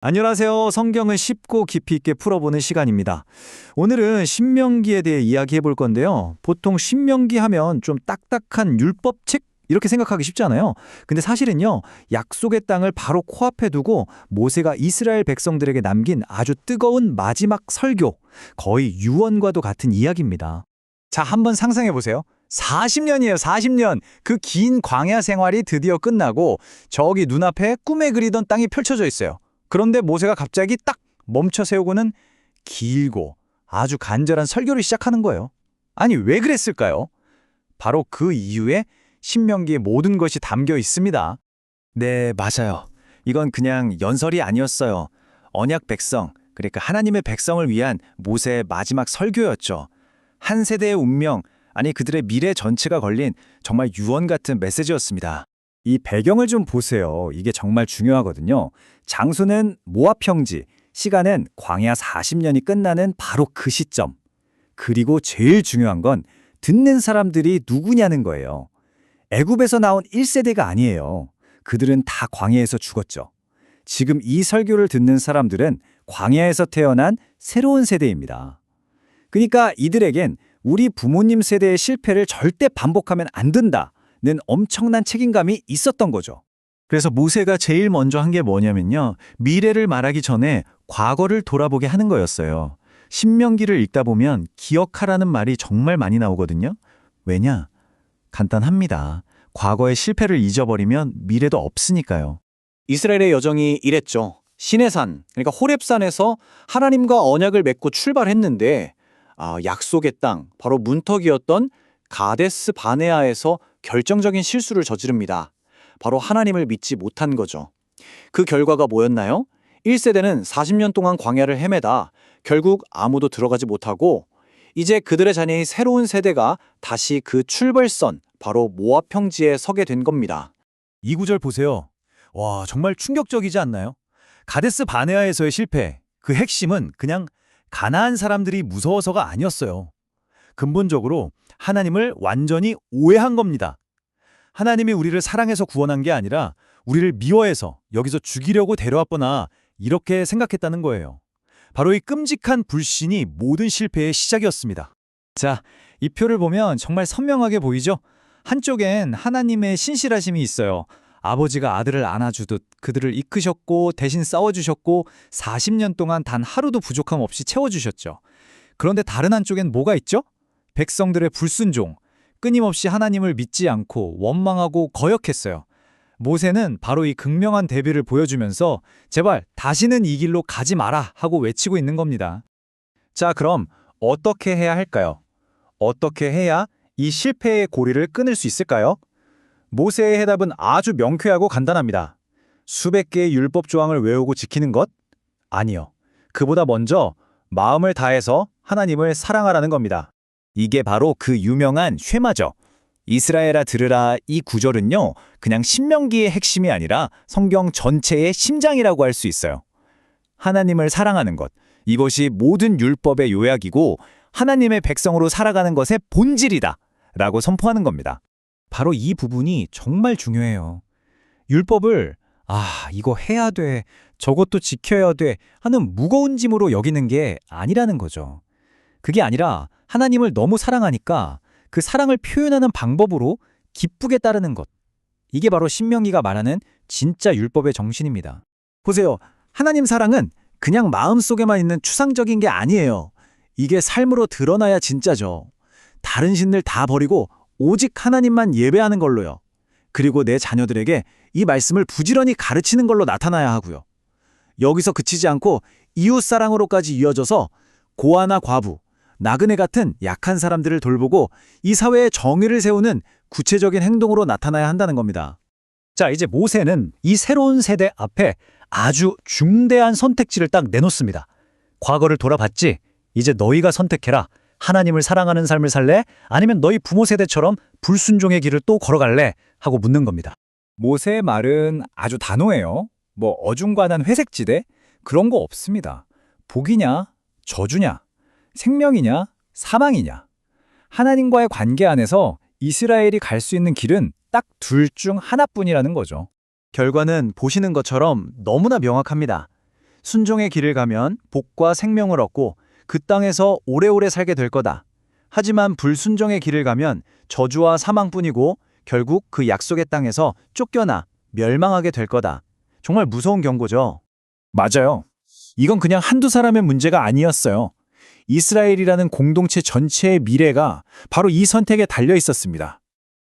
안녕하세요. 성경을 쉽고 깊이 있게 풀어보는 시간입니다. 오늘은 신명기에 대해 이야기해 볼 건데요. 보통 신명기 하면 좀 딱딱한 율법책? 이렇게 생각하기 쉽잖아요. 근데 사실은요, 약속의 땅을 바로 코앞에 두고 모세가 이스라엘 백성들에게 남긴 아주 뜨거운 마지막 설교, 거의 유언과도 같은 이야기입니다. 자, 한번 상상해 보세요. 40년이에요, 40년. 그 긴 광야 생활이 드디어 끝나고 저기 눈앞에 꿈에 그리던 땅이 펼쳐져 있어요. 그런데 모세가 갑자기 딱 멈춰 세우고는 길고 아주 간절한 설교를 시작하는 거예요. 아니, 왜 그랬을까요? 바로 그 이유에 신명기의 모든 것이 담겨 있습니다. 네, 맞아요. 이건 그냥 연설이 아니었어요. 언약 백성, 그러니까 하나님의 백성을 위한 모세의 마지막 설교였죠. 한 세대의 운명, 아니 그들의 미래 전체가 걸린 정말 유언 같은 메시지였습니다. 이 배경을 좀 보세요. 이게 정말 중요하거든요. 장소는 모압 평지, 시간은 광야 40년이 끝나는 바로 그 시점. 그리고 제일 중요한 건 듣는 사람들이 누구냐는 거예요. 애굽에서 나온 1세대가 아니에요. 그들은 다 광야에서 죽었죠. 지금 이 설교를 듣는 사람들은 광야에서 태어난 새로운 세대입니다. 그러니까 이들에겐 우리 부모님 세대의 실패를 절대 반복하면 안 된다는 엄청난 책임감이 있었던 거죠. 그래서 모세가 제일 먼저 한 게 뭐냐면요. 미래를 말하기 전에 과거를 돌아보게 하는 거였어요. 신명기를 읽다 보면 기억하라는 말이 정말 많이 나오거든요. 왜냐? 간단합니다. 과거의 실패를 잊어버리면 미래도 없으니까요. 이스라엘의 여정이 이랬죠. 시내산, 그러니까 호렙산에서 하나님과 언약을 맺고 출발했는데 약속의 땅, 바로 문턱이었던 가데스 바네아에서 결정적인 실수를 저지릅니다. 바로 하나님을 믿지 못한 거죠. 그 결과가 뭐였나요? 1세대는 40년 동안 광야를 헤매다 결국 아무도 들어가지 못하고 이제 그들의 자녀인 새로운 세대가 다시 그 출발선, 바로 모압 평지에 서게 된 겁니다. 이 구절 보세요. 와, 정말 충격적이지 않나요? 가데스 바네아에서의 실패, 그 핵심은 그냥 가나안 사람들이 무서워서가 아니었어요. 근본적으로 하나님을 완전히 오해한 겁니다. 하나님이 우리를 사랑해서 구원한 게 아니라 우리를 미워해서 여기서 죽이려고 데려왔거나 이렇게 생각했다는 거예요. 바로 이 끔찍한 불신이 모든 실패의 시작이었습니다. 자, 이 표를 보면 정말 선명하게 보이죠? 한쪽엔 하나님의 신실하심이 있어요. 아버지가 아들을 안아주듯 그들을 이끄셨고 대신 싸워주셨고 40년 동안 단 하루도 부족함 없이 채워주셨죠. 그런데 다른 한쪽엔 뭐가 있죠? 백성들의 불순종, 끊임없이 하나님을 믿지 않고 원망하고 거역했어요. 모세는 바로 이 극명한 대비를 보여주면서 제발 다시는 이 길로 가지 마라 하고 외치고 있는 겁니다. 자, 그럼 어떻게 해야 할까요? 어떻게 해야 이 실패의 고리를 끊을 수 있을까요? 모세의 해답은 아주 명쾌하고 간단합니다. 수백 개의 율법 조항을 외우고 지키는 것? 아니요. 그보다 먼저 마음을 다해서 하나님을 사랑하라는 겁니다. 이게 바로 그 유명한 쉐마죠. 이스라엘아 들으라, 이 구절은요, 그냥 신명기의 핵심이 아니라 성경 전체의 심장이라고 할 수 있어요. 하나님을 사랑하는 것, 이것이 모든 율법의 요약이고 하나님의 백성으로 살아가는 것의 본질이다 라고 선포하는 겁니다. 바로 이 부분이 정말 중요해요. 율법을 이거 해야 돼, 저것도 지켜야 돼 하는 무거운 짐으로 여기는 게 아니라는 거죠. 그게 아니라 하나님을 너무 사랑하니까 그 사랑을 표현하는 방법으로 기쁘게 따르는 것. 이게 바로 신명기가 말하는 진짜 율법의 정신입니다. 보세요. 하나님 사랑은 그냥 마음속에만 있는 추상적인 게 아니에요. 이게 삶으로 드러나야 진짜죠. 다른 신들 다 버리고 오직 하나님만 예배하는 걸로요. 그리고 내 자녀들에게 이 말씀을 부지런히 가르치는 걸로 나타나야 하고요. 여기서 그치지 않고 이웃사랑으로까지 이어져서 고아나 과부, 나그네 같은 약한 사람들을 돌보고 이 사회에 정의를 세우는 구체적인 행동으로 나타나야 한다는 겁니다. 자, 이제 모세는 이 새로운 세대 앞에 아주 중대한 선택지를 딱 내놓습니다. 과거를 돌아봤지? 이제 너희가 선택해라. 하나님을 사랑하는 삶을 살래? 아니면 너희 부모 세대처럼 불순종의 길을 또 걸어갈래? 하고 묻는 겁니다. 모세의 말은 아주 단호해요. 뭐 어중간한 회색지대? 그런 거 없습니다. 복이냐? 저주냐? 생명이냐? 사망이냐? 하나님과의 관계 안에서 이스라엘이 갈 수 있는 길은 딱 둘 중 하나뿐이라는 거죠. 결과는 보시는 것처럼 너무나 명확합니다. 순종의 길을 가면 복과 생명을 얻고 그 땅에서 오래오래 살게 될 거다. 하지만 불순종의 길을 가면 저주와 사망뿐이고 결국 그 약속의 땅에서 쫓겨나 멸망하게 될 거다. 정말 무서운 경고죠. 맞아요. 이건 그냥 한두 사람의 문제가 아니었어요. 이스라엘이라는 공동체 전체의 미래가 바로 이 선택에 달려 있었습니다.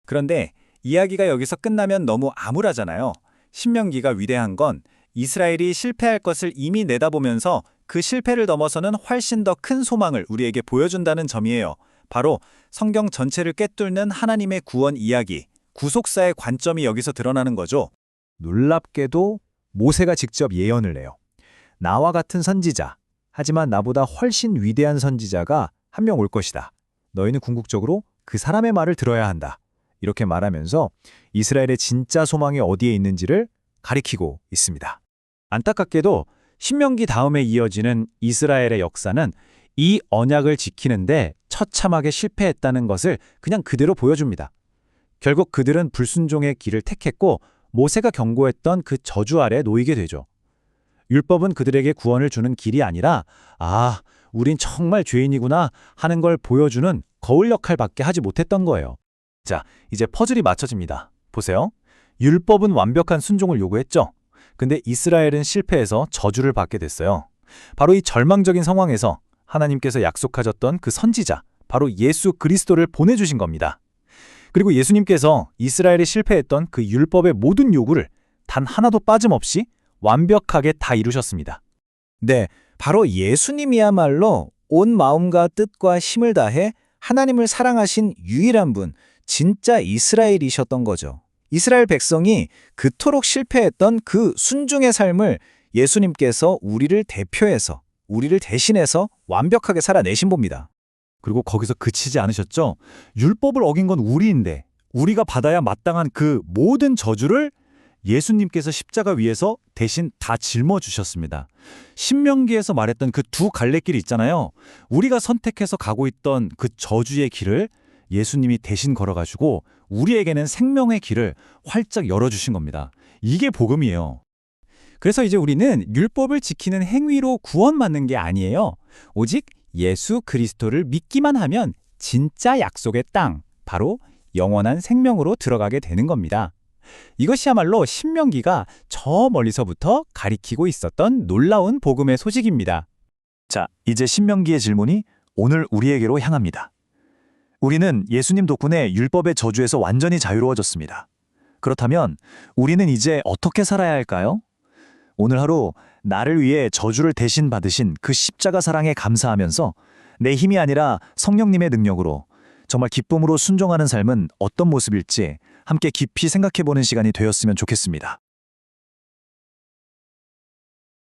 그런데 이야기가 여기서 끝나면 너무 암울하잖아요. 신명기가 위대한 건 이스라엘이 실패할 것을 이미 내다보면서 그 실패를 넘어서는 훨씬 더 큰 소망을 우리에게 보여준다는 점이에요. 바로 성경 전체를 꿰뚫는 하나님의 구원 이야기, 구속사의 관점이 여기서 드러나는 거죠. 놀랍게도 모세가 직접 예언을 해요. 나와 같은 선지자, 하지만 나보다 훨씬 위대한 선지자가 한 명 올 것이다. 너희는 궁극적으로 그 사람의 말을 들어야 한다. 이렇게 말하면서 이스라엘의 진짜 소망이 어디에 있는지를 가리키고 있습니다. 안타깝게도 신명기 다음에 이어지는 이스라엘의 역사는 이 언약을 지키는데 처참하게 실패했다는 것을 그냥 그대로 보여줍니다. 결국 그들은 불순종의 길을 택했고 모세가 경고했던 그 저주 아래 놓이게 되죠. 율법은 그들에게 구원을 주는 길이 아니라 우린 정말 죄인이구나 하는 걸 보여주는 거울 역할밖에 하지 못했던 거예요. 자, 이제 퍼즐이 맞춰집니다. 보세요. 율법은 완벽한 순종을 요구했죠. 근데 이스라엘은 실패해서 저주를 받게 됐어요. 바로 이 절망적인 상황에서 하나님께서 약속하셨던 그 선지자, 바로 예수 그리스도를 보내주신 겁니다. 그리고 예수님께서 이스라엘이 실패했던 그 율법의 모든 요구를 단 하나도 빠짐없이 완벽하게 다 이루셨습니다. 네, 바로 예수님이야말로 온 마음과 뜻과 힘을 다해 하나님을 사랑하신 유일한 분, 진짜 이스라엘이셨던 거죠. 이스라엘 백성이 그토록 실패했던 그 순종의 삶을 예수님께서 우리를 대표해서, 우리를 대신해서 완벽하게 살아내신 겁니다. 그리고 거기서 그치지 않으셨죠? 율법을 어긴 건 우리인데 우리가 받아야 마땅한 그 모든 저주를 예수님께서 십자가 위에서 대신 다 짊어주셨습니다. 신명기에서 말했던 그 두 갈래길이 있잖아요. 우리가 선택해서 가고 있던 그 저주의 길을 예수님이 대신 걸어가지고 우리에게는 생명의 길을 활짝 열어주신 겁니다. 이게 복음이에요. 그래서 이제 우리는 율법을 지키는 행위로 구원받는 게 아니에요. 오직 예수 그리스도를 믿기만 하면 진짜 약속의 땅, 바로 영원한 생명으로 들어가게 되는 겁니다. 이것이야말로 신명기가 저 멀리서부터 가리키고 있었던 놀라운 복음의 소식입니다. 자, 이제 신명기의 질문이 오늘 우리에게로 향합니다. 우리는 예수님 덕분에 율법의 저주에서 완전히 자유로워졌습니다. 그렇다면 우리는 이제 어떻게 살아야 할까요? 오늘 하루 나를 위해 저주를 대신 받으신 그 십자가 사랑에 감사하면서 내 힘이 아니라 성령님의 능력으로 정말 기쁨으로 순종하는 삶은 어떤 모습일지 함께 깊이 생각해보는 시간이 되었으면 좋겠습니다.